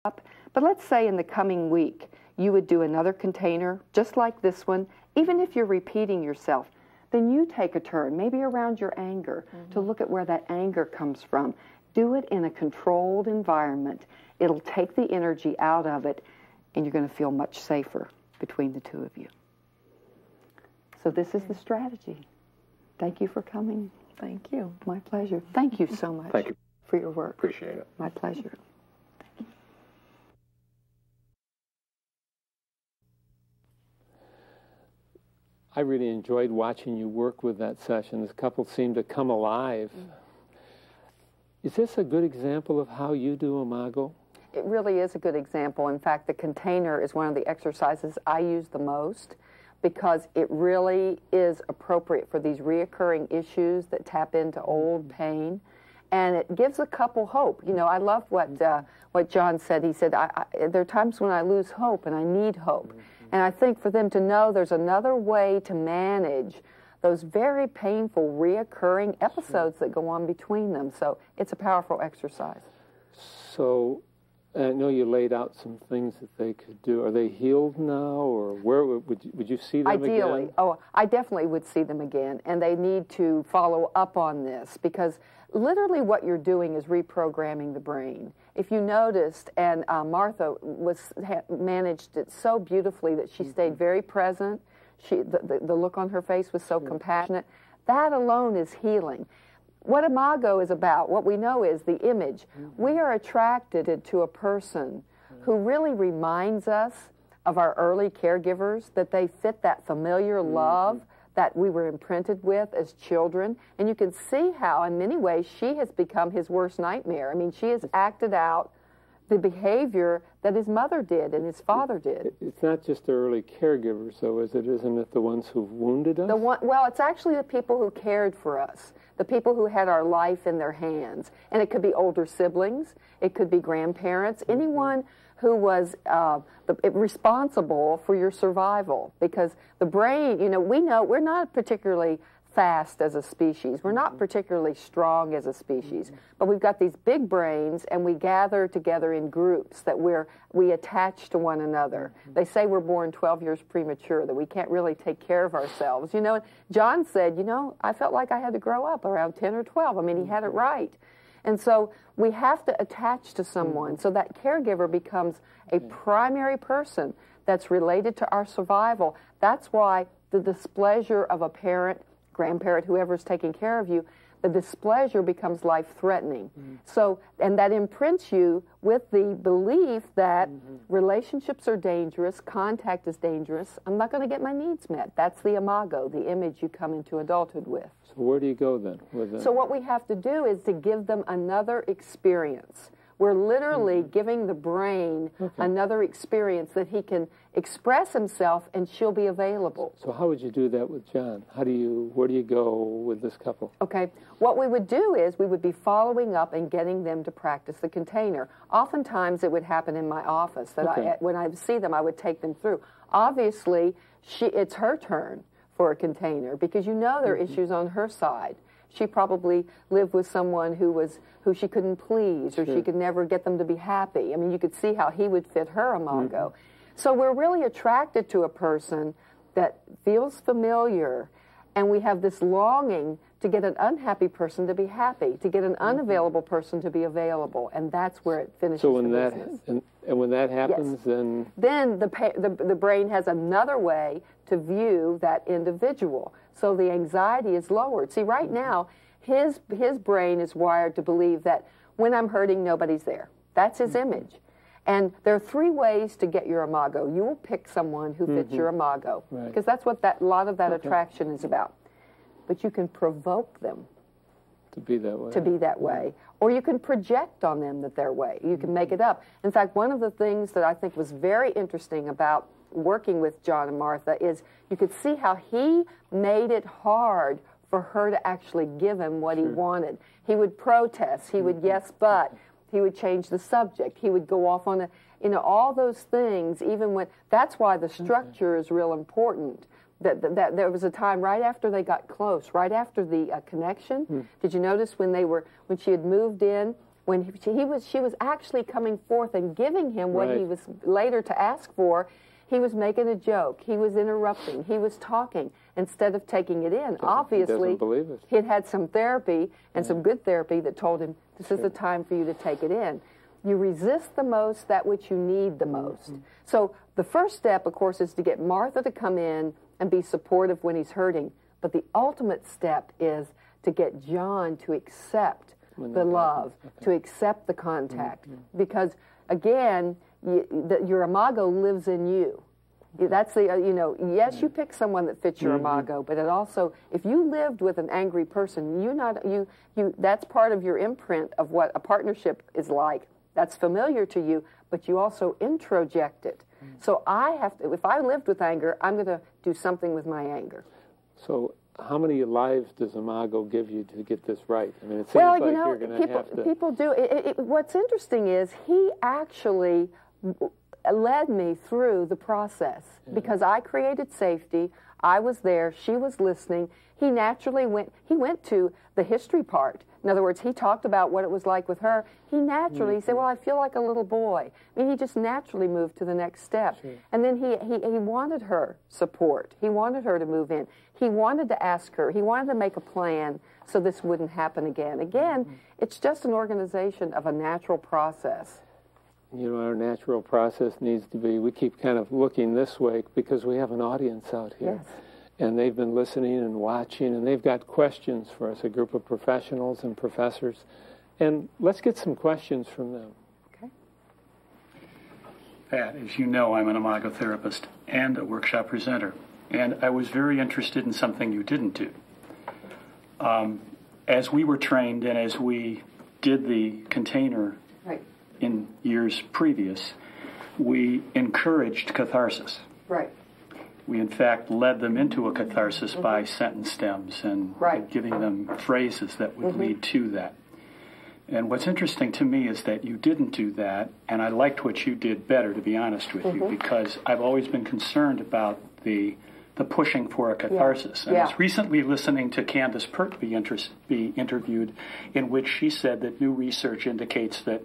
up. But let's say in the coming week, you would do another container just like this one. Even if you're repeating yourself, then you take a turn, maybe around your anger, to look at where that anger comes from. Do it in a controlled environment. It'll take the energy out of it, and you're going to feel much safer between the two of you. So this is the strategy. Thank you for coming. Thank you. My pleasure. Thank you so much. Thank you for your work. Appreciate it. My pleasure. I really enjoyed watching you work with that session. This couple seemed to come alive. Is this a good example of how you do Imago? It really is a good example. In fact, the container is one of the exercises I use the most because it really is appropriate for these reoccurring issues that tap into old pain. And it gives a couple hope. You know, I love what John said. He said, there are times when I lose hope and I need hope. And I think for them to know there's another way to manage those very painful, reoccurring episodes that go on between them. So it's a powerful exercise. So I know you laid out some things that they could do. Are they healed now, or where would you see them again? Ideally. Oh, I definitely would see them again. And they need to follow up on this because literally what you're doing is reprogramming the brain. If you noticed, and Martha managed it so beautifully that she stayed very present. The look on her face was so compassionate. That alone is healing. What Imago is about, what we know is the image. We are attracted to a person who really reminds us of our early caregivers, that they fit that familiar love that we were imprinted with as children. And you can see how, in many ways, she has become his worst nightmare. I mean, she has acted out the behavior that his mother did and his father did. It's not just the early caregivers, though, is it? Isn't it the ones who've wounded us? Well, it's actually the people who cared for us, the people who had our life in their hands. And it could be older siblings, it could be grandparents, anyone who was responsible for your survival. Because the brain, you know we're not particularly fast as a species. We're not particularly strong as a species. But we've got these big brains, and we gather together in groups that we attach to one another. They say we're born 12 years premature, that we can't really take care of ourselves. You know, John said, I felt like I had to grow up around 10 or 12. I mean, he had it right. And so we have to attach to someone so that caregiver becomes a primary person that's related to our survival. That's why the displeasure of a parent, grandparent, whoever's taking care of you, the displeasure becomes life-threatening. So, and that imprints you with the belief that relationships are dangerous, contact is dangerous, I'm not going to get my needs met. That's the Imago, the image you come into adulthood with. So where do you go then with that? So what we have to do is to give them another experience. We're literally giving the brain another experience that he can express himself, and she'll be available. So how would you do that with John? Where do you go with this couple? Okay, what we would do is we would be following up and getting them to practice the container. Oftentimes it would happen in my office that when I see them, I would take them through. Obviously, it's her turn for a container because there are issues on her side. She probably lived with someone who she couldn't please, or she could never get them to be happy. I mean, you could see how he would fit her Imago. So we're really attracted to a person that feels familiar, and we have this longing to get an unhappy person to be happy, to get an unavailable person to be available, and that's where it finishes. So when when that happens, then the brain has another way to view that individual. So the anxiety is lowered. See, right now, his brain is wired to believe that when I'm hurting, nobody's there. That's his image. And there are 3 ways to get your Imago. You will pick someone who fits your Imago, because that's what a lot of that attraction is about. But you can provoke them to be that way. To be that way. Or you can project on them that they're way. You can make it up. In fact, one of the things that I think was very interesting about working with John and Martha is you could see how he made it hard for her to actually give him what he wanted. He would protest. He would yes, but. He would change the subject. He would go off on all those things, even when, that's why the structure is real important. That there was a time right after they got close, right after the connection. Did you notice when she had moved in, when she was actually coming forth and giving him what Right. he was later to ask for, he was making a joke. He was interrupting. He was talking instead of taking it in. Obviously, doesn't believe it. he'd had some therapy and some good therapy that told him, this is the time for you to take it in. You resist the most that which you need the most. So the first step, of course, is to get Martha to come in and be supportive when he's hurting. But the ultimate step is to get John to accept the love, to accept the contact. Because, again, your imago lives in you. That's the, yes, you pick someone that fits your imago, but it also, if you lived with an angry person, that's part of your imprint of what a partnership is like. That's familiar to you, but you also introject it. So I have to, if I lived with anger, I'm going to do something with my anger. So how many lives does Imago give you to get this right? I mean, it seems Well, like you're going to have to... people do. What's interesting is he actually led me through the process because I created safety. I was there. She was listening. He naturally went to the history part. In other words, he talked about what it was like with her. He naturally said, well, I feel like a little boy. I mean, he just naturally moved to the next step. Sure. And then he wanted her support. He wanted her to move in. He wanted to ask her. He wanted to make a plan so this wouldn't happen again. Again, it's just an organization of a natural process. Our natural process needs to be, we keep kind of looking this way because we have an audience out here. Yes. And they've been listening and watching, and they've got questions for us, a group of professionals and professors. And let's get some questions from them. Okay. Pat, as you know, I'm an Imago therapist and a workshop presenter. And I was very interested in something you didn't do. As we were trained and as we did the container Right. in years previous, we encouraged catharsis. Right. We, in fact, led them into a catharsis by sentence stems and Right. giving them phrases that would lead to that. And what's interesting to me is that you didn't do that, and I liked what you did better, to be honest with you, because I've always been concerned about the pushing for a catharsis. And I was recently listening to Candace Pert be interviewed, in which she said that new research indicates that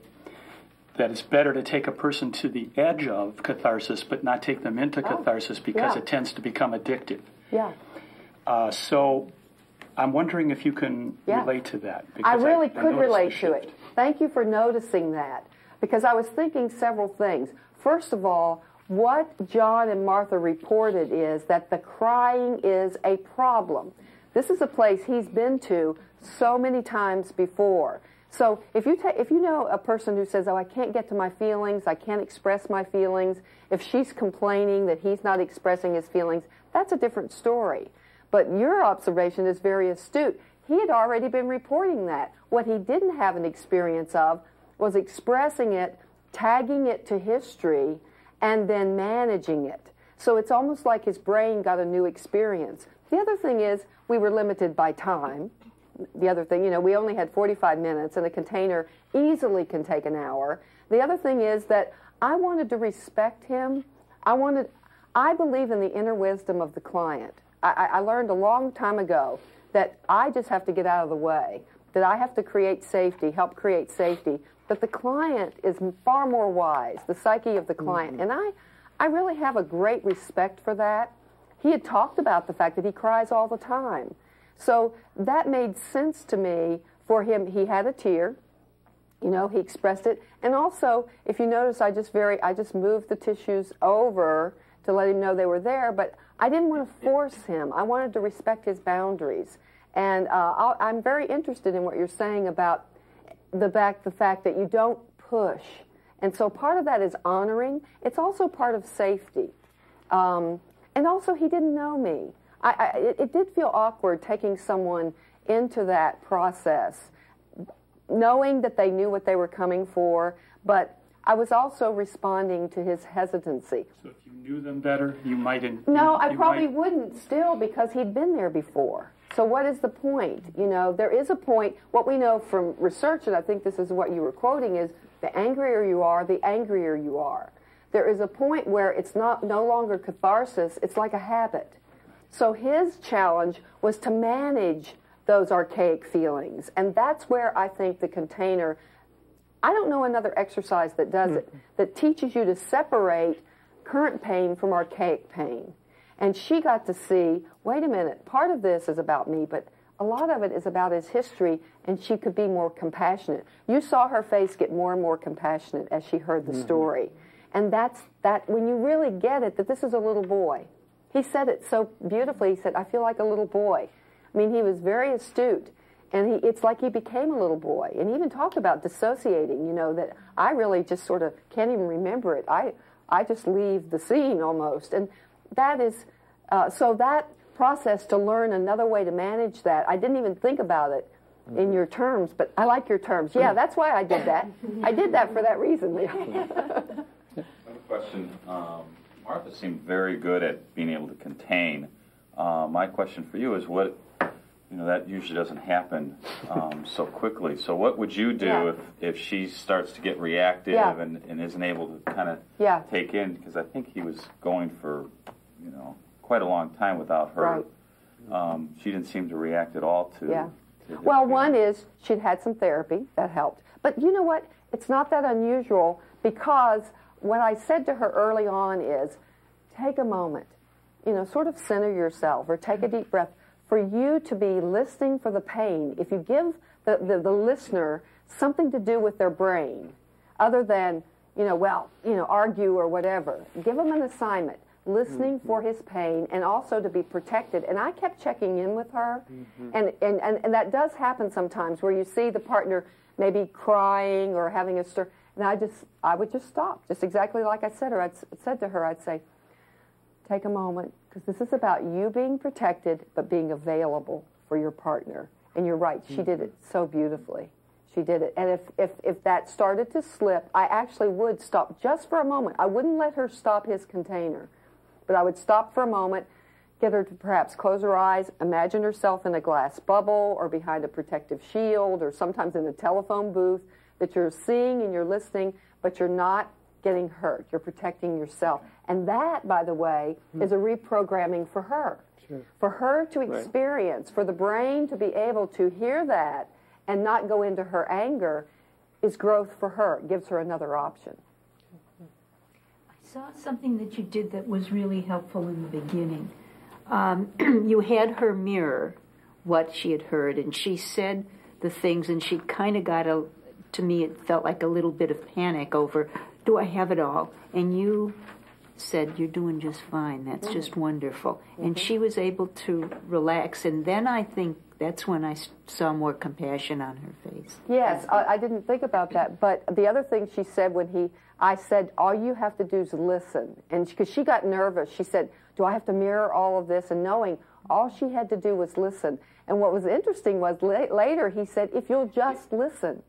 it's better to take a person to the edge of catharsis, but not take them into catharsis because it tends to become addictive. Yeah. So I'm wondering if you can relate to that. I Because really I could noticed relate the to it. shift. Thank you for noticing that, because I was thinking several things. First of all, what John and Martha reported is that the crying is a problem. This is a place he's been to so many times before. So if you know a person who says, oh, I can't get to my feelings, I can't express my feelings, if she's complaining that he's not expressing his feelings, that's a different story. But your observation is very astute. He had already been reporting that. What he didn't have an experience of was expressing it, tagging it to history, and then managing it. So it's almost like his brain got a new experience. The other thing is we were limited by time. The other thing, we only had 45 minutes, and a container easily can take an hour. The other thing is that I wanted to respect him. I believe in the inner wisdom of the client. I learned a long time ago that I just have to get out of the way, that I have to create safety, help create safety, but the client is far more wise, the psyche of the client. And I really have a great respect for that. He had talked about the fact that he cries all the time. So that made sense to me for him. He had a tear, he expressed it. And also, if you notice, I just moved the tissues over to let him know they were there, but I didn't want to force him. I wanted to respect his boundaries. And I'm very interested in what you're saying about the fact that you don't push. And so part of that is honoring. It's also part of safety. And also, he didn't know me. It did feel awkward taking someone into that process, knowing that they knew what they were coming for, but I was also responding to his hesitancy. So if you knew them better, you might... No, I probably wouldn't still, because he'd been there before. So what is the point? There is a point. What we know from research, and I think this is what you were quoting, is the angrier you are, the angrier you are. There is a point where it's no longer catharsis, it's like a habit. So his challenge was to manage those archaic feelings. And that's where I think the container I don't know another exercise that does it, that teaches you to separate current pain from archaic pain. And she got to see, wait a minute, part of this is about me, but a lot of it is about his history, and she could be more compassionate. You saw her face get more and more compassionate as she heard the story. And that's that, when you really get it, that this is a little boy. He said it so beautifully. He said, I feel like a little boy. I mean, he was very astute. And it's like he became a little boy. And he even talked about dissociating, you know, that I really just sort of can't even remember it. I just leave the scene almost. And that is, so that process to learn another way to manage that, I didn't even think about it in your terms, but I like your terms. Yeah, that's why I did that. I did that for that reason. Another question. Martha seemed very good at being able to contain. My question for you is what, you know, that usually doesn't happen so quickly. So what would you do if she starts to get reactive and isn't able to kind of take in? Because I think he was going for, you know, quite a long time without her. Right. She didn't seem to react at all to well, one is she'd had some therapy. That helped. But you know what? It's not that unusual, because what I said to her early on is, take a moment, you know, sort of center yourself or take a deep breath. For you to be listening for the pain, if you give the listener something to do with their brain, other than, you know, well, you know, argue or whatever, give them an assignment, listening for his pain, and also to be protected. And I kept checking in with her, and that does happen sometimes, where you see the partner maybe crying or having a stir, and I would just stop, just exactly like I said to her, I'd say, take a moment, because this is about you being protected but being available for your partner. And you're right, she did it so beautifully. She did it. And if that started to slip, I actually would stop just for a moment. I wouldn't let her stop his container, but I would stop for a moment, get her to perhaps close her eyes, imagine herself in a glass bubble or behind a protective shield or sometimes in a telephone booth, that you're seeing and you're listening, but you're not getting hurt. You're protecting yourself. And that, by the way, is a reprogramming for her. Sure. For her to experience, for the brain to be able to hear that and not go into her anger, is growth for her. It gives her another option. I saw something that you did that was really helpful in the beginning. You had her mirror what she had heard, and she said the things, and she kind of got to me, it felt like a little bit of panic over, do I have it all? And you said, you're doing just fine. That's just wonderful. And she was able to relax. And then I think that's when I saw more compassion on her face. Yes, I didn't think about that. But the other thing she said I said, all you have to do is listen. And because she got nervous, she said, do I have to mirror all of this? And knowing all she had to do was listen. And what was interesting was later he said, if you'll just listen.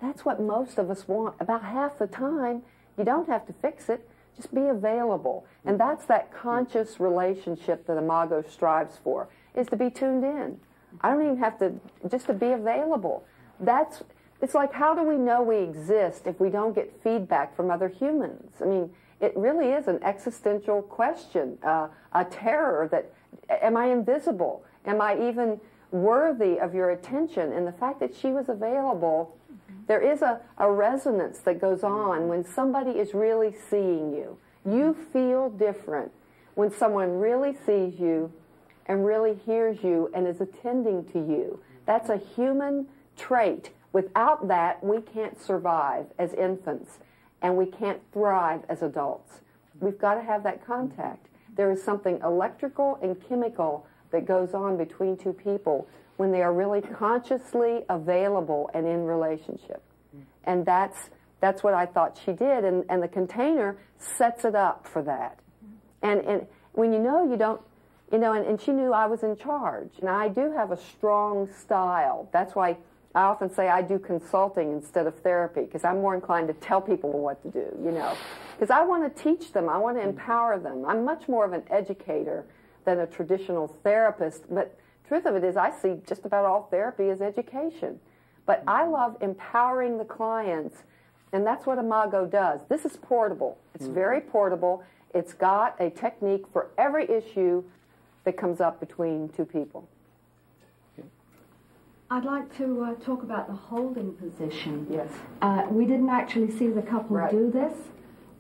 That's what most of us want. About half the time, you don't have to fix it. Just be available. And that's that conscious relationship that Imago strives for, is to be tuned in. I don't even have to, just to be available. It's like, how do we know we exist if we don't get feedback from other humans? I mean, it really is an existential question, a terror that, am I invisible? Am I even worthy of your attention? And the fact that she was available, there is a resonance that goes on when somebody is really seeing you. You feel different when someone really sees you and really hears you and is attending to you. That's a human trait. Without that, we can't survive as infants, and we can't thrive as adults. We've got to have that contact. There is something electrical and chemical that goes on between two people when they are really consciously available and in relationship. And that's what I thought she did, and the container sets it up for that. And when you don't, and she knew I was in charge. And I do have a strong style. That's why I often say I do consulting instead of therapy, because I'm more inclined to tell people what to do, because I want to teach them. I want to empower them. I'm much more of an educator than a traditional therapist, but truth of it is I see just about all therapy as education. But I love empowering the clients, and that's what Imago does. This is portable. It's very portable. It's got a technique for every issue that comes up between two people. I'd like to talk about the holding position. Yes. We didn't actually see the couple Right. do this,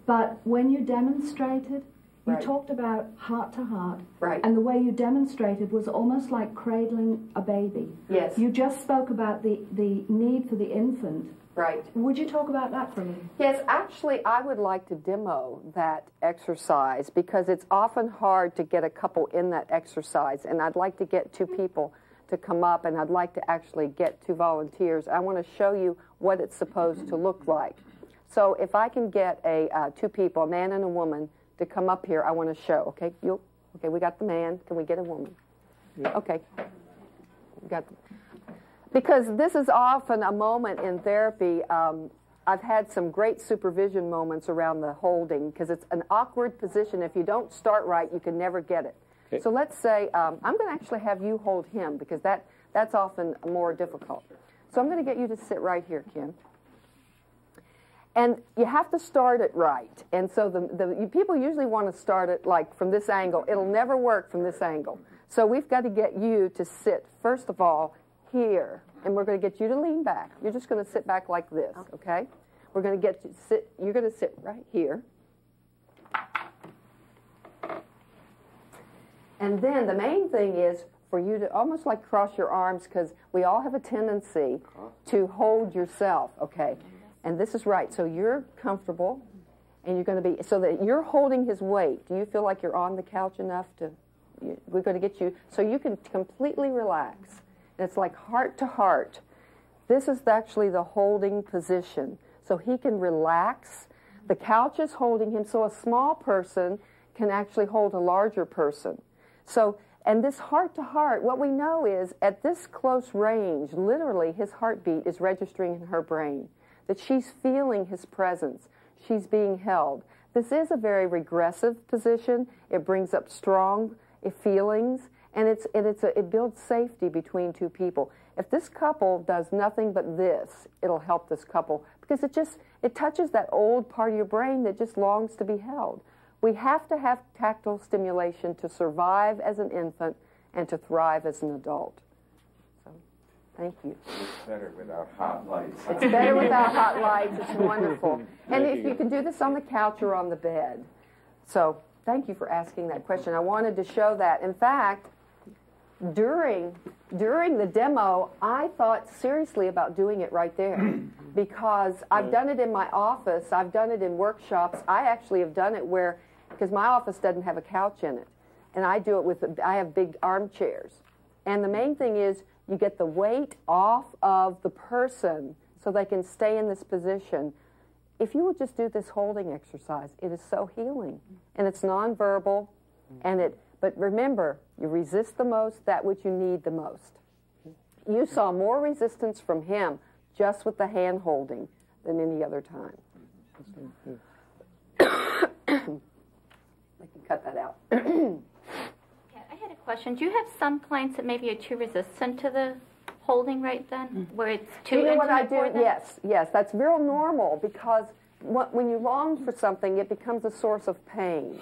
but when you demonstrated, you Right. talked about heart to heart. Right. And the way you demonstrated was almost like cradling a baby. Yes. You just spoke about the need for the infant. Right. Would you talk about that for me? Yes, actually, I would like to demo that exercise because it's often hard to get a couple in that exercise, and I'd like to get two people to come up, and I'd like to actually get two volunteers. I want to show you what it's supposed to look like. So if I can get two people, a man and a woman, to come up here, I want to show. Okay, okay, we got the man. Can we get a woman? Yeah. Okay. We got. Because this is often a moment in therapy. I've had some great supervision moments around the holding because it's an awkward position. If you don't start right, you can never get it. Okay. So let's say I'm going to actually have you hold him because that's often more difficult. So I'm going to get you to sit right here, Ken. And you have to start it right. And so people usually want to start it like from this angle. It'll never work from this angle. So we've got to get you to sit, first of all, here. And we're going to get you to lean back. You're just going to sit back like this, okay? We're going to get you to sit. You're going to sit right here. And then the main thing is for you to almost like cross your arms because we all have a tendency to hold yourself, okay? And this is right. So you're comfortable, and you're going to be, so that you're holding his weight. Do you feel like you're on the couch enough to, we're going to get you, so you can completely relax. And it's like heart to heart. This is actually the holding position. So he can relax. The couch is holding him, so a small person can actually hold a larger person. So, and this heart to heart, what we know is at this close range, literally his heartbeat is registering in her brain. That she's feeling his presence. She's being held. This is a very regressive position. It brings up strong feelings, and it builds safety between two people. If this couple does nothing but this, it'll help this couple because it touches that old part of your brain that just longs to be held. We have to have tactile stimulation to survive as an infant and to thrive as an adult. Thank you. It's better without hot lights. It's better without hot lights. It's wonderful. And if you can do this on the couch or on the bed. So thank you for asking that question. I wanted to show that. In fact, during the demo, I thought seriously about doing it right there because I've done it in my office. I've done it in workshops. I actually have done it where, because my office doesn't have a couch in it, and I do it I have big armchairs. And the main thing is, you get the weight off of the person so they can stay in this position. If you would just do this holding exercise, it is so healing. And it's nonverbal. But remember, you resist the most that which you need the most. You saw more resistance from him just with the hand holding than any other time. I can cut that out. I had a question. Do you have some clients that maybe are too resistant to the holding right then, where it's too You know what I intimate do? for them? Yes, that's real normal because when you long for something, it becomes a source of pain.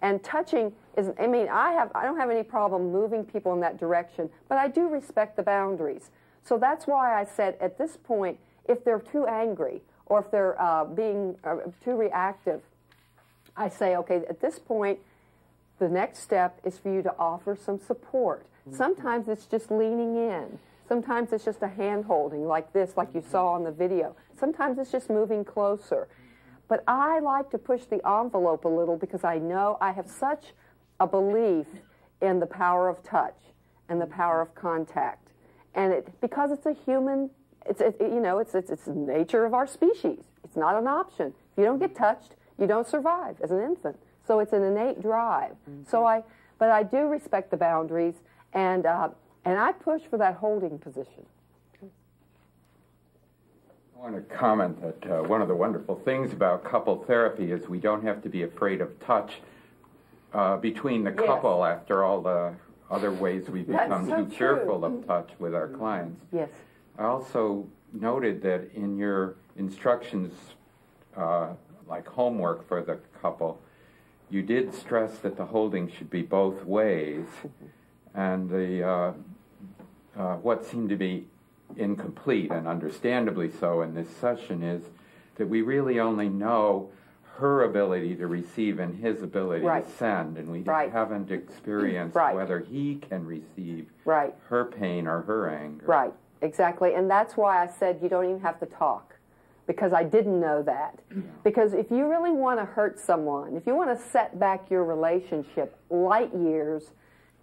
And touching is, I mean, I don't have any problem moving people in that direction, but I do respect the boundaries. So that's why I said at this point, if they're too angry or if they're being too reactive, I say, okay, at this point, the next step is for you to offer some support. Sometimes it's just leaning in. Sometimes it's just a hand holding like this, like you saw on the video. Sometimes it's just moving closer. But I like to push the envelope a little because I know I have such a belief in the power of touch and the power of contact. And because it's a human, it's the nature of our species. It's not an option. If you don't get touched, you don't survive as an infant. So it's an innate drive. But I do respect the boundaries, and I push for that holding position. I want to comment that one of the wonderful things about couple therapy is we don't have to be afraid of touch between the couple after all the other ways we become too fearful of touch with our clients. Yes. I also noted that in your instructions, like homework for the couple, you did stress that the holding should be both ways, and the what seemed to be incomplete, and understandably so in this session, is that we really only know her ability to receive and his ability Right. to send, and we Right. haven't experienced Right. whether he can receive Right. her pain or her anger. Right, exactly. And that's why I said you don't even have to talk, because I didn't know that. Because if you really want to hurt someone, if you want to set back your relationship light years,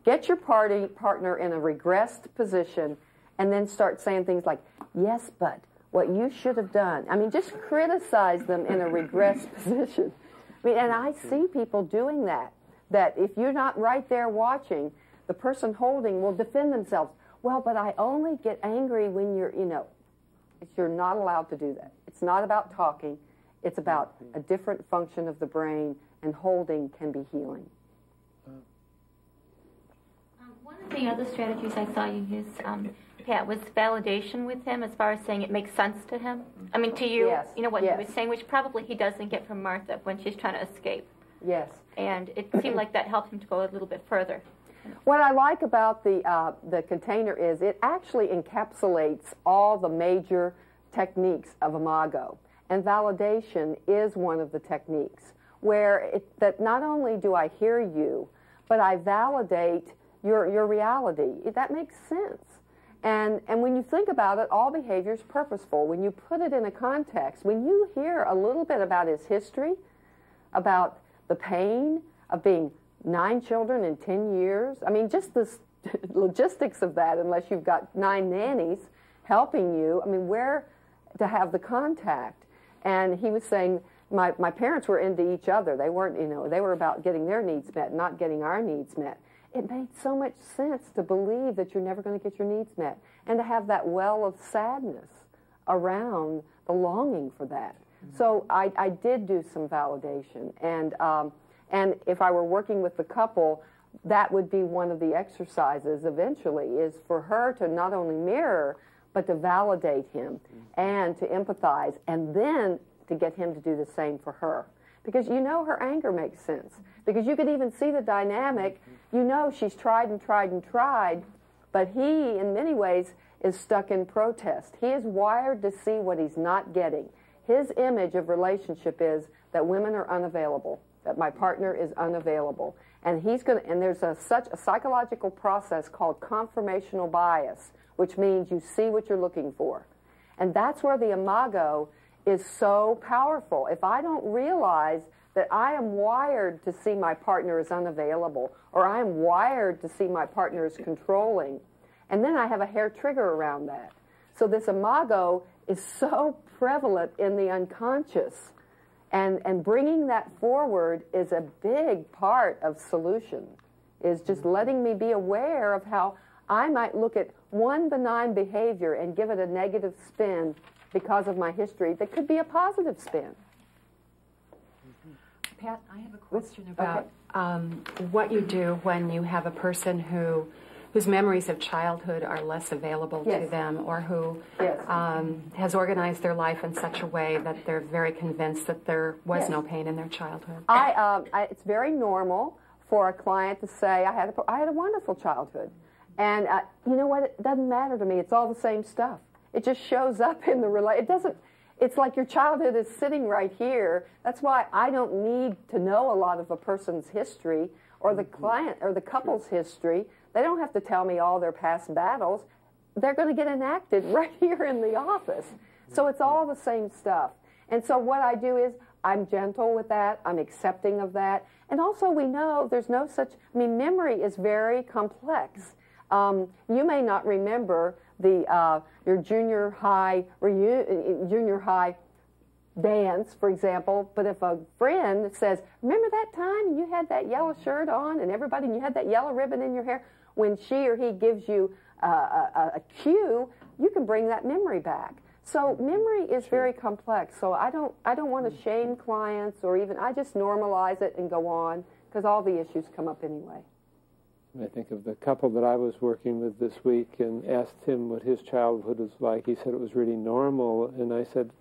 get your partner in a regressed position and then start saying things like, yes, but what you should have done. I mean, just criticize them in a regressed position. I mean, and I see people doing that, that if you're not right there watching, the person holding will defend themselves. Well, but I only get angry when you're not allowed to do that. It's not about talking. It's about a different function of the brain, and holding can be healing. One of the other strategies I saw you use, Pat, was validation with him, as far as saying it makes sense to him. I mean, to you, Yes, you know what yes. he was saying, which probably he doesn't get from Martha when she's trying to escape. Yes. And it seemed like that helped him to go a little bit further. What I like about the container is it actually encapsulates all the major techniques of Imago. And validation is one of the techniques, where that not only do I hear you, but I validate your reality. That makes sense. And when you think about it, all behavior is purposeful. When you put it in a context, when you hear a little bit about his history, about the pain of being 9 children in 10 years, I mean, just the logistics of that, unless you've got 9 nannies helping you, I mean, where to have the contact. And he was saying, my parents were into each other. They weren't, they were about getting their needs met, not getting our needs met. It made so much sense to believe that you're never going to get your needs met, and to have that well of sadness around the longing for that. Mm-hmm. So I did do some validation, and if I were working with the couple, that would be one of the exercises eventually, is for her to not only mirror, but to validate him and to empathize, and then to get him to do the same for her. Because her anger makes sense. Because you could even see the dynamic. She's tried and tried and tried, but he, in many ways, is stuck in protest. He is wired to see what he's not getting. His image of relationship is that women are unavailable, that my partner is unavailable. And there's such a psychological process called confirmational bias, which means you see what you're looking for. And that's where the Imago is so powerful. If I don't realize that I am wired to see my partner as unavailable, or I am wired to see my partner as controlling, and then I have a hair trigger around that. So this Imago is so prevalent in the unconscious, and bringing that forward is a big part of solution, is just letting me be aware of how I might look at one benign behavior and give it a negative spin because of my history that could be a positive spin. Pat, I have a question about what you do when you have a person whose memories of childhood are less available to them, or who has organized their life in such a way that they're very convinced that there was no pain in their childhood. It's very normal for a client to say, I had a wonderful childhood. And you know what? It doesn't matter to me. It's all the same stuff. It just shows up in the relationship. It's like your childhood is sitting right here. That's why I don't need to know a lot of a person's history, or the client or the couple's history. They don't have to tell me all their past battles. They're going to get enacted right here in the office. So it's all the same stuff. And so what I do is I'm gentle with that. I'm accepting of that. And also we know there's no such, memory is very complex. You may not remember your junior high dance, for example, but if a friend says, remember that time you had that yellow shirt on and you had that yellow ribbon in your hair, when she or he gives you a cue, you can bring that memory back. So memory is very complex. So I don't want to shame clients, or even, I just normalize it and go on, because all the issues come up anyway. I think of the couple that I was working with this week and asked him what his childhood was like. He said it was really normal, and I said,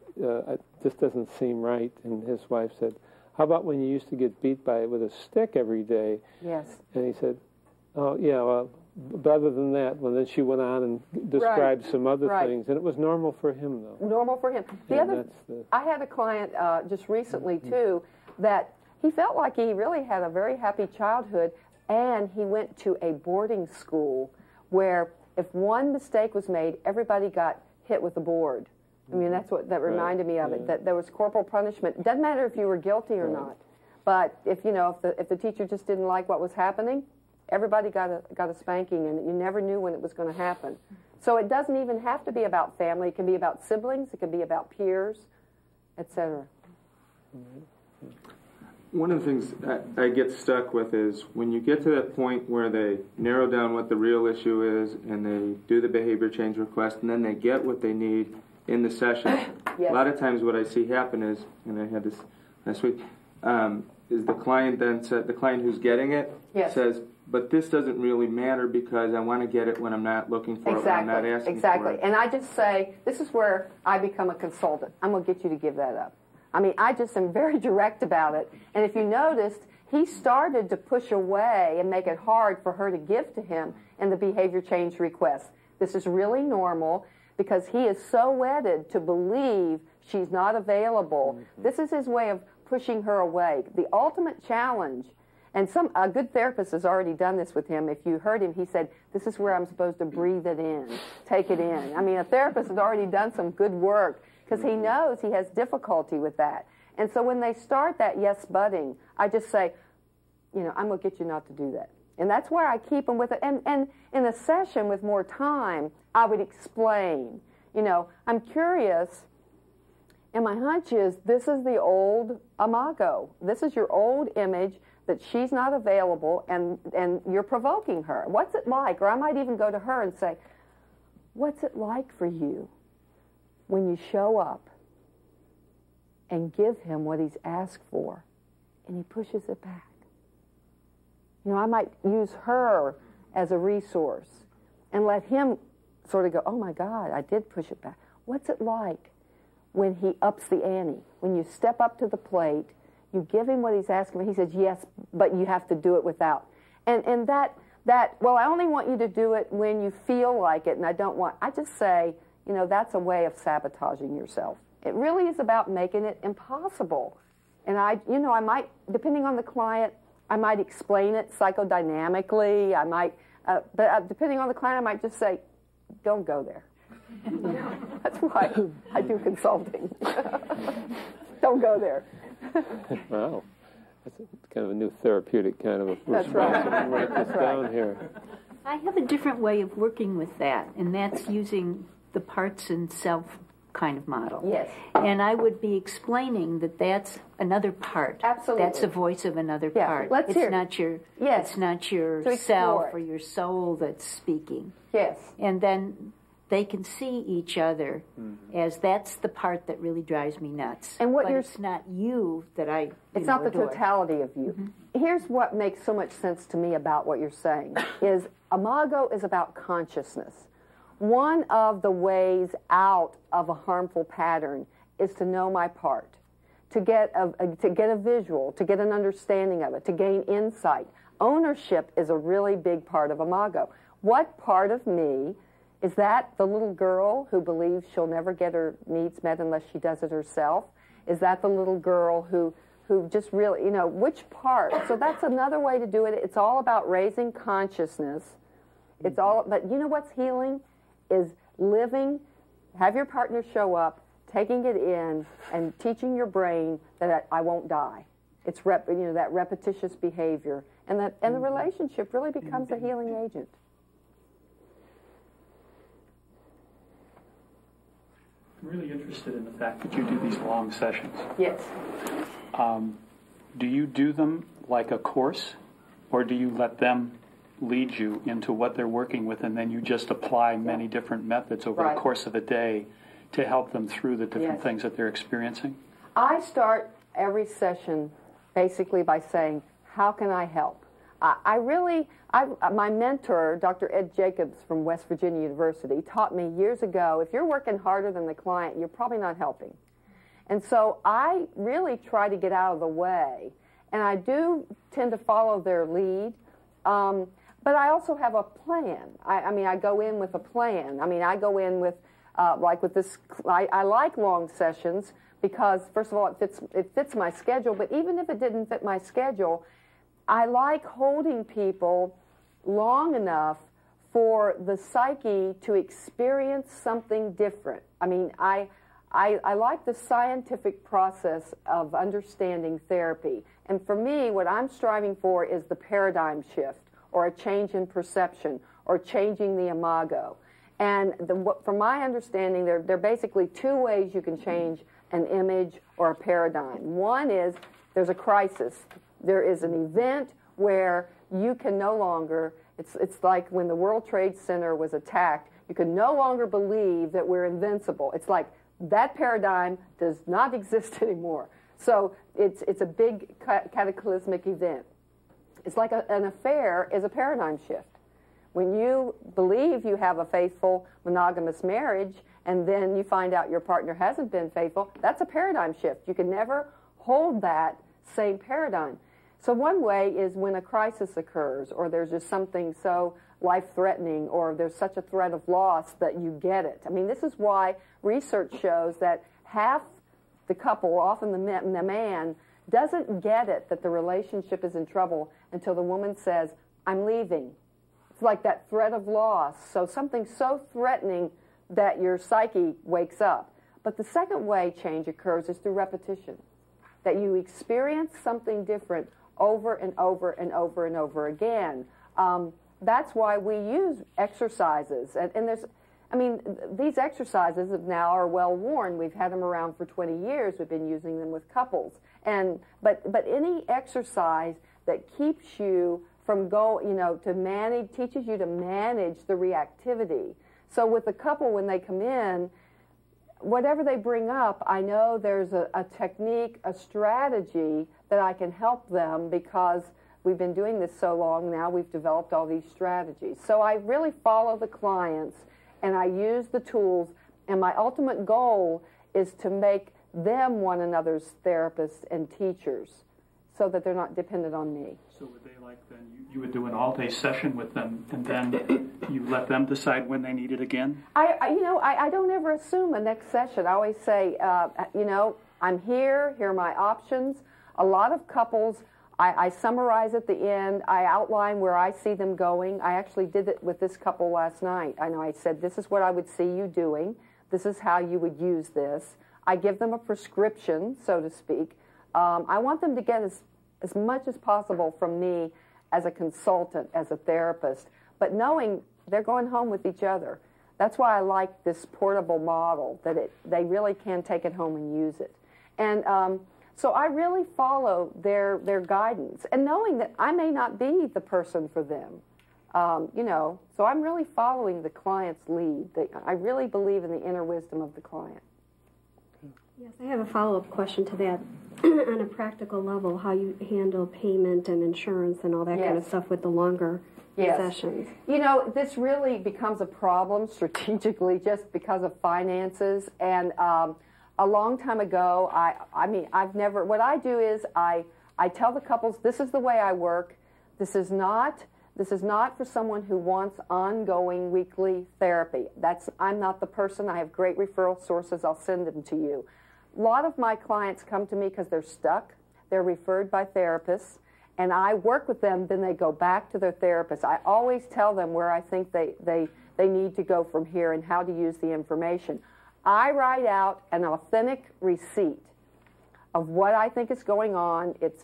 this doesn't seem right. And his wife said, how about when you used to get beat with a stick every day? Yes. And he said, oh, yeah, well, but other than that, well, then she went on and described some other things, and it was normal for him, though. Normal for him. I had a client just recently, too, that he felt like he really had a very happy childhood, and he went to a boarding school where if one mistake was made, everybody got hit with a board. I mean, that's what that reminded me of it, that there was corporal punishment. It doesn't matter if you were guilty or not, but if the teacher just didn't like what was happening, everybody got a spanking, and you never knew when it was going to happen. So it doesn't even have to be about family. It can be about siblings. It can be about peers, etc. One of the things I get stuck with is when you get to that point where they narrow down what the real issue is and they do the behavior change request and then they get what they need in the session. Yes. A lot of times what I see happen is, and I had this last week, is the client who's getting it says, but this doesn't really matter because I want to get it when I'm not looking for it, when I'm not asking for it. And I just say, this is where I become a consultant. I'm going to get you to give that up. I mean, I just am very direct about it. And if you noticed, he started to push away and make it hard for her to give to him in the behavior change request. This is really normal because he is so wedded to believe she's not available. This is his way of pushing her away. The ultimate challenge, and a good therapist has already done this with him. If you heard him, he said, this is where I'm supposed to breathe it in, take it in. I mean, a therapist has already done some good work because he knows he has difficulty with that. And so when they start that yes butting, I just say, I'm going to get you not to do that. And that's where I keep them with it. And in a session with more time, I would explain, I'm curious, and my hunch is this is the old imago. This is your old image that she's not available and you're provoking her. What's it like? Or I might even go to her and say, what's it like for you when you show up and give him what he's asked for and he pushes it back? I might use her as a resource and let him sort of go, oh my God, I did push it back. What's it like when he ups the ante? When you step up to the plate, you give him what he's asking for. He says, yes, but you have to do it without. And that, well, I only want you to do it when you feel like it, and I just say, that's a way of sabotaging yourself. It really is about making it impossible. And I might, depending on the client, I might explain it psychodynamically. I might, but depending on the client, I might just say, don't go there. That's why I do consulting. Don't go there. Wow. That's kind of a new therapeutic kind of approach. That's right. Write this down here. I have a different way of working with that, and that's using the parts and self kind of model. Yes. And I would be explaining that that's another part. Absolutely. That's the voice of another part. Let's hear. It's not your self or your soul that's speaking. Yes. And then they can see each other as that's the part that really drives me nuts. And it's not you that I It's not the adore. totality of you. Here's what makes so much sense to me about what you're saying is imago is about consciousness. One of the ways out of a harmful pattern is to know my part, to get a visual, to get an understanding of it, to gain insight. Ownership is a really big part of imago. What part of me is that the little girl who believes she'll never get her needs met unless she does it herself? Is that the little girl who just really, which part? So that's another way to do it. It's all about raising consciousness. But you know what's healing? Is living, have your partner show up, taking it in, and teaching your brain that I won't die. It's that repetitious behavior, and the relationship really becomes a healing agent. I'm really interested in the fact that you do these long sessions. Yes. Do you do them like a course, or do you let them lead you into what they're working with, and then you just apply many different methods over the course of a day to help them through the different things that they're experiencing? I start every session basically by saying, how can I help? My mentor, Dr. Ed Jacobs from West Virginia University, taught me years ago, if you're working harder than the client, you're probably not helping. And so I really try to get out of the way, and I do tend to follow their lead. But I also have a plan. I mean, I go in with a plan. I mean, I go in with, like with this, I like long sessions because, first of all, it fits my schedule. But even if it didn't fit my schedule, I like holding people long enough for the psyche to experience something different. I mean, I like the scientific process of understanding therapy. And for me, what I'm striving for is the paradigm shift, or a change in perception, or changing the imago. And from my understanding, there are basically two ways you can change an image or a paradigm. One is there's a crisis. There is an event where you can no longer, it's like when the World Trade Center was attacked, you can no longer believe that we're invincible. It's like that paradigm does not exist anymore. So it's a big cataclysmic event. It's like an affair is a paradigm shift. When you believe you have a faithful monogamous marriage and then you find out your partner hasn't been faithful, that's a paradigm shift. You can never hold that same paradigm. So one way is when a crisis occurs, or there's just something so life-threatening, or there's such a threat of loss that you get it. I mean, this is why research shows that half the couple, often the man, doesn't get it that the relationship is in trouble until the woman says, I'm leaving. It's like that threat of loss. So something so threatening that your psyche wakes up. But the second way change occurs is through repetition, that you experience something different over and over and over and over again. That's why we use exercises. And there's, I mean, these exercises now are well worn. We've had them around for 20 years. We've been using them with couples. But any exercise that keeps you from teaches you to manage the reactivity. So with a couple, when they come in, whatever they bring up, I know there's a technique, a strategy that I can help them because we've been doing this so long now, we've developed all these strategies. So I really follow the clients and I use the tools, and my ultimate goal is to make them one another's therapists and teachers so that they're not dependent on me. So would they then you would do an all-day session with them and then you let them decide when they need it again? I don't ever assume a next session. I always say, I'm here are my options. A lot of couples, I summarize at the end. I outline where I see them going. I actually did it with this couple last night. I said, this is what I would see you doing. This is how you would use this. I give them a prescription, so to speak. I want them to get as much as possible from me as a consultant, as a therapist, but knowing they're going home with each other. That's why I like this portable model, that they really can take it home and use it. And so I really follow their guidance, and knowing that I may not be the person for them. So I'm really following the client's lead. I really believe in the inner wisdom of the client. Yes, I have a follow-up question to that. On a practical level, how you handle payment and insurance and all that kind of stuff with the longer sessions. This really becomes a problem strategically just because of finances. And a long time ago, what I do is I tell the couples, this is the way I work. This is not for someone who wants ongoing weekly therapy. I'm not the person. I have great referral sources. I'll send them to you. A lot of my clients come to me because they're stuck. They're referred by therapists, and I work with them. Then they go back to their therapist. I always tell them where I think they need to go from here and how to use the information. I write out an authentic receipt of what I think is going on. It's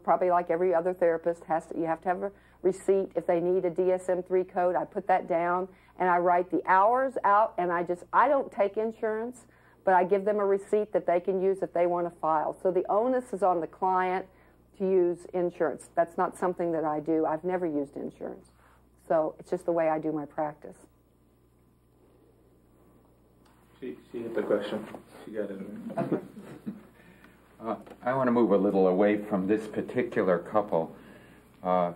probably like every other therapist you have to have a receipt. If they need a DSM-3 code, I put that down, and I write the hours out, and I don't take insurance, but I give them a receipt that they can use if they want to file. So the onus is on the client to use insurance. That's not something that I do. I've never used insurance. So it's just the way I do my practice. She hit the question. She got it. Okay. I want to move a little away from this particular couple to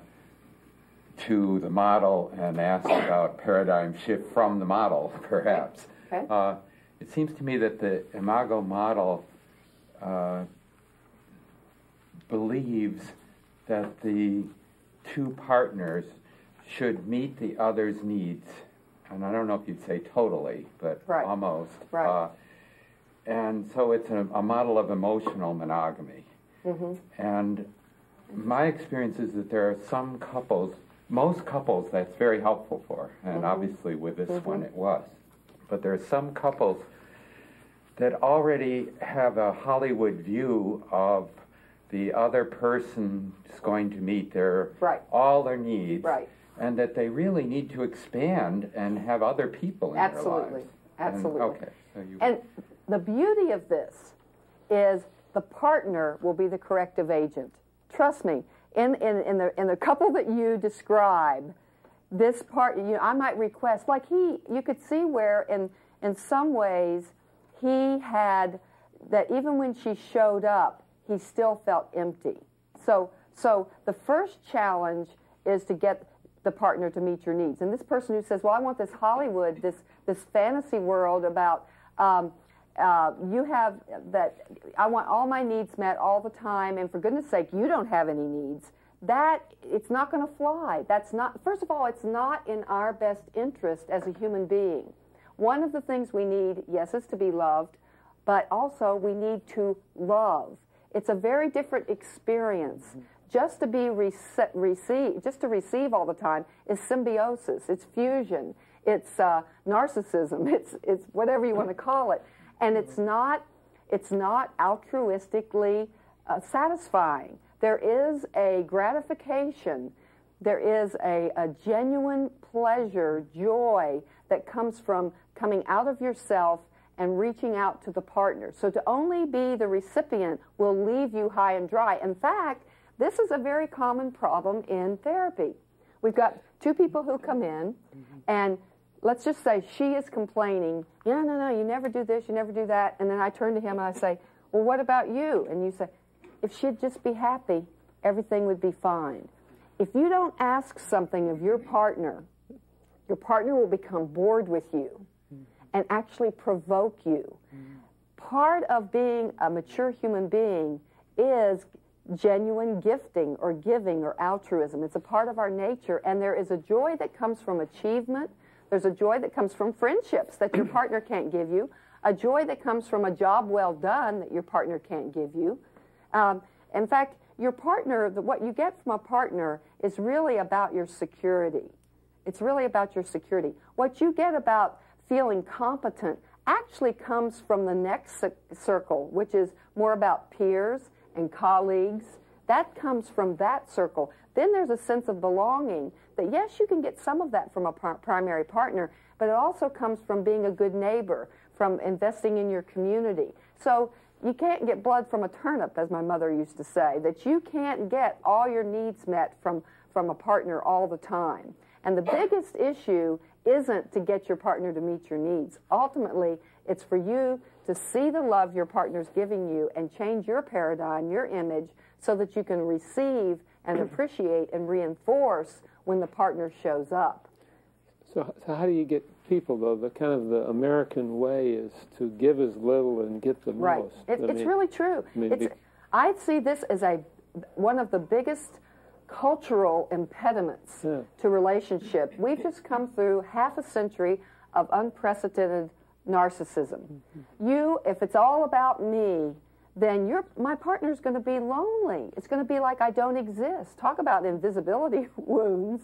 the model and ask about paradigm shift from the model, perhaps. Okay. It seems to me that the Imago model believes that the two partners should meet the other's needs, and I don't know if you'd say totally, but almost. Right. And so it's a model of emotional monogamy. And my experience is that there are some couples, most couples, that's very helpful for, and obviously with this one it was. But there are some couples that already have a Hollywood view of the other person is going to meet all their needs, and that they really need to expand and have other people in their lives. Absolutely. And, and the beauty of this is the partner will be the corrective agent. Trust me, in the couple that you describe, this part, I might request, like you could see where in some ways he had that even when she showed up, he still felt empty. So the first challenge is to get the partner to meet your needs. And this person who says, well, I want this Hollywood, this fantasy world about you have that, I want all my needs met all the time, and for goodness sake, you don't have any needs. That, it's not going to fly. That's not, first of all, it's not in our best interest as a human being. One of the things we need, yes, is to be loved, but also we need to love. It's a very different experience. Just to be just to receive all the time is symbiosis. It's fusion. It's narcissism. It's whatever you want to call it, and it's not altruistically satisfying. There is a gratification. There is a genuine pleasure, joy that comes from coming out of yourself and reaching out to the partner. So to only be the recipient will leave you high and dry. In fact, this is a very common problem in therapy. We've got two people who come in, and let's just say she is complaining, no, you never do this, you never do that. And then I turn to him and I say, well, what about you? And you say, if she'd just be happy, everything would be fine. If you don't ask something of your partner will become bored with you and actually provoke you. Part of being a mature human being is genuine gifting or giving or altruism. It's a part of our nature, and there is a joy that comes from achievement. There's a joy that comes from friendships that your partner can't give you, a joy that comes from a job well done that your partner can't give you. In fact, your partner, what you get from a partner is really about your security. It's really about your security. What you get about feeling competent actually comes from the next circle, which is more about peers and colleagues. That comes from that circle. Then there's a sense of belonging that, yes, you can get some of that from a primary partner, but it also comes from being a good neighbor, from investing in your community. So you can't get blood from a turnip, as my mother used to say, that you can't get all your needs met from a partner all the time. And the biggest issue isn't to get your partner to meet your needs. Ultimately, it's for you to see the love your partner's giving you and change your paradigm, your image, so that you can receive and appreciate and reinforce when the partner shows up. So how do you get people, though? The kind of the American way is to give as little and get the most. It's really true. I see this as one of the biggest cultural impediments to relationship. We've just come through half a century of unprecedented narcissism. If it's all about me, then my partner's going to be lonely. It's going to be like I don't exist. Talk about invisibility wounds.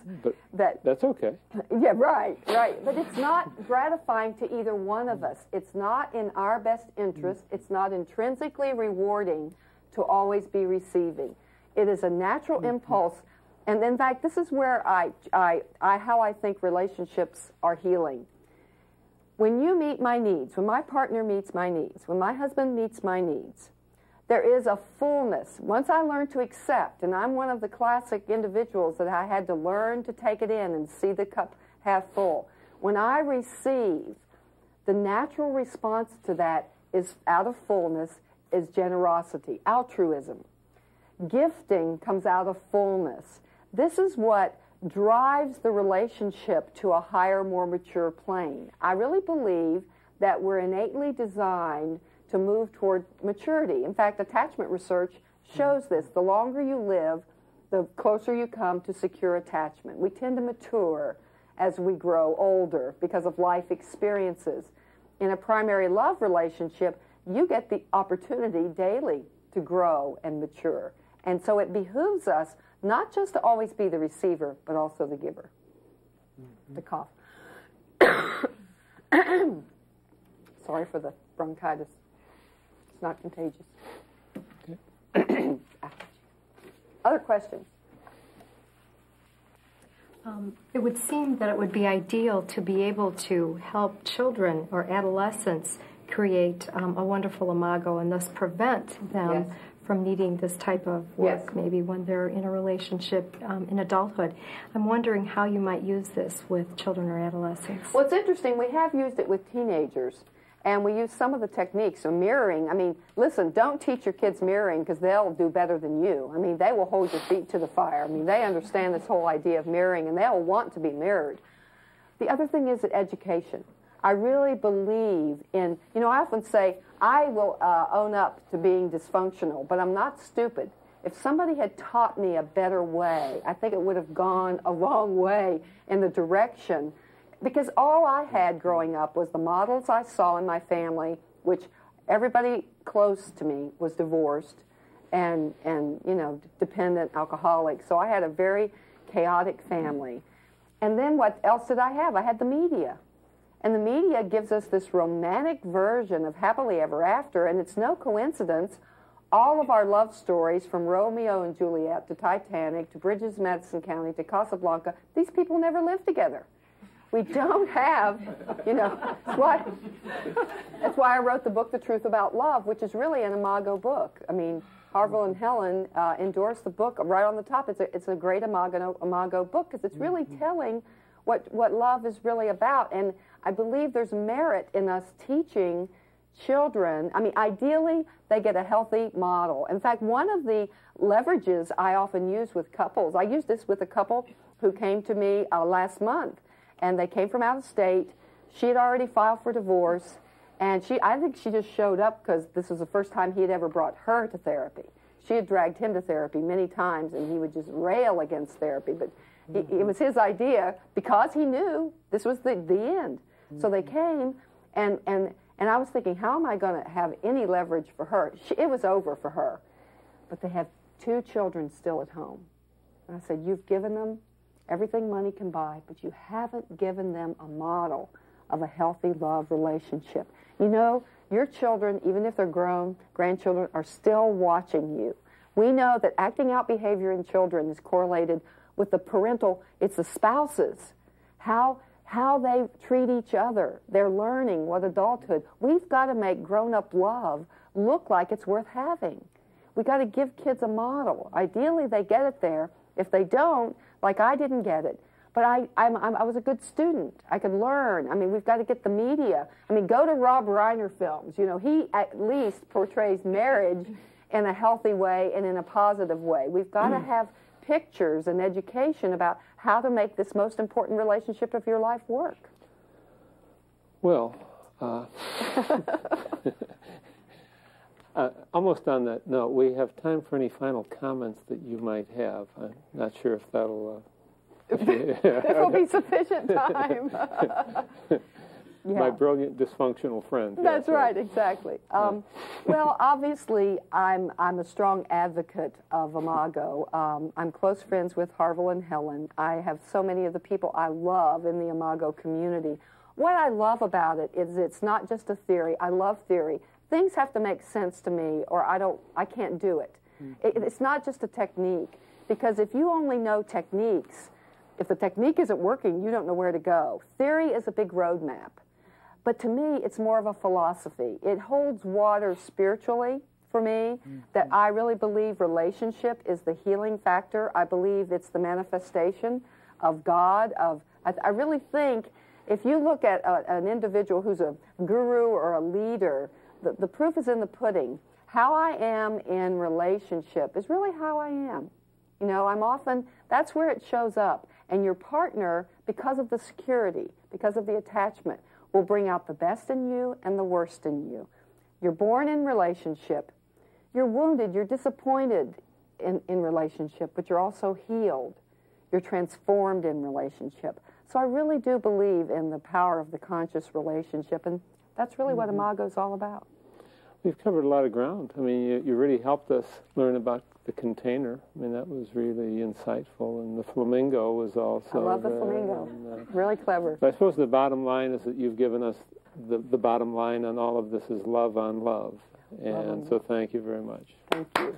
But that's okay. Yeah, right. But it's not gratifying to either one of us. It's not in our best interest. It's not intrinsically rewarding to always be receiving. It is a natural impulse. And in fact, this is where how I think relationships are healing. When you meet my needs, when my partner meets my needs, when my husband meets my needs, there is a fullness. Once I learn to accept, and I'm one of the classic individuals that I had to learn to take it in and see the cup half full. When I receive, the natural response to that is out of fullness, is generosity, altruism. Gifting comes out of fullness. This is what drives the relationship to a higher, more mature plane. I really believe that we're innately designed to move toward maturity. In fact, attachment research shows this. The longer you live, the closer you come to secure attachment. We tend to mature as we grow older because of life experiences. In a primary love relationship, you get the opportunity daily to grow and mature. And so it behooves us not just to always be the receiver, but also the giver. The cough. Sorry for the bronchitis. It's not contagious. Other questions? It would seem that it would be ideal to be able to help children or adolescents create a wonderful imago and thus prevent them from needing this type of work, maybe when they're in a relationship in adulthood. I'm wondering how you might use this with children or adolescents. Well, it's interesting. We have used it with teenagers, and we use some of the techniques. So mirroring, I mean, listen, don't teach your kids mirroring because they'll do better than you. I mean, they will hold your feet to the fire. I mean, they understand this whole idea of mirroring, and they'll want to be mirrored. The other thing is education. I really believe in, you know, I often say, I will own up to being dysfunctional, but I'm not stupid. If somebody had taught me a better way, I think it would have gone a long way in the direction, because all I had growing up was the models I saw in my family, which everybody close to me was divorced and you know, dependent alcoholic. So I had a very chaotic family. And then what else did I have? I had the media. And the media gives us this romantic version of happily ever after, and it's no coincidence. All of our love stories, from Romeo and Juliet to Titanic to Bridges of Madison County to Casablanca, these people never lived together. We don't have, you know, that's why I wrote the book, The Truth About Love, which is really an imago book. I mean, Harville and Helen endorsed the book right on the top. It's a great imago book because it's really telling what love is really about. And I believe there's merit in us teaching children. I mean, ideally, they get a healthy model. In fact, one of the leverages I often use with couples, I used this with a couple who came to me last month, and they came from out of state. She had already filed for divorce, and I think she just showed up because this was the first time he had ever brought her to therapy. She had dragged him to therapy many times, and he would just rail against therapy, but it was his idea because he knew this was the end. So they came, and I was thinking, how am I going to have any leverage for her? It was over for her. But they have 2 children still at home. And I said, you've given them everything money can buy, but you haven't given them a model of a healthy love relationship. You know, your children, even if they're grown, grandchildren, are still watching you. We know that acting out behavior in children is correlated with the parental, it's the spouses, how they treat each other. They're learning what adulthood. We've got to make grown-up love look like it's worth having. We've got to give kids a model. Ideally, they get it there. If they don't, like I didn't get it, but I was a good student. I could learn. I mean, we've got to get the media. I mean, go to Rob Reiner films. You know, he at least portrays marriage in a healthy way and in a positive way. We've got to have pictures and education about how to make this most important relationship of your life work. Well, almost on that note, we have time for any final comments that you might have. I'm not sure if that'll... This will be sufficient time. My brilliant dysfunctional friend. That's right, exactly. Well, obviously, I'm a strong advocate of Imago. I'm close friends with Harville and Helen. I have so many of the people I love in the Imago community. What I love about it is it's not just a theory. I love theory. Things have to make sense to me, or I can't do it. It's not just a technique, because if you only know techniques, if the technique isn't working, you don't know where to go. Theory is a big roadmap. But to me, it's more of a philosophy. It holds water spiritually for me, that I really believe relationship is the healing factor. I believe it's the manifestation of God. I really think if you look at an individual who's a guru or a leader, the proof is in the pudding. How I am in relationship is really how I am. You know, that's where it shows up. And your partner, because of the security, because of the attachment, will bring out the best in you and the worst in you. You're born in relationship. You're wounded. You're disappointed. in relationship, but you're also healed. You're transformed in relationship. So I really do believe in the power of the conscious relationship, and that's really what Imago is all about. We've covered a lot of ground. I mean, you really helped us learn about the container. I mean, that was really insightful, and the flamingo was also. I love the flamingo. And, really clever. But I suppose the bottom line is that you've given us the bottom line on all of this is love on love. And so thank you very much. Thank you.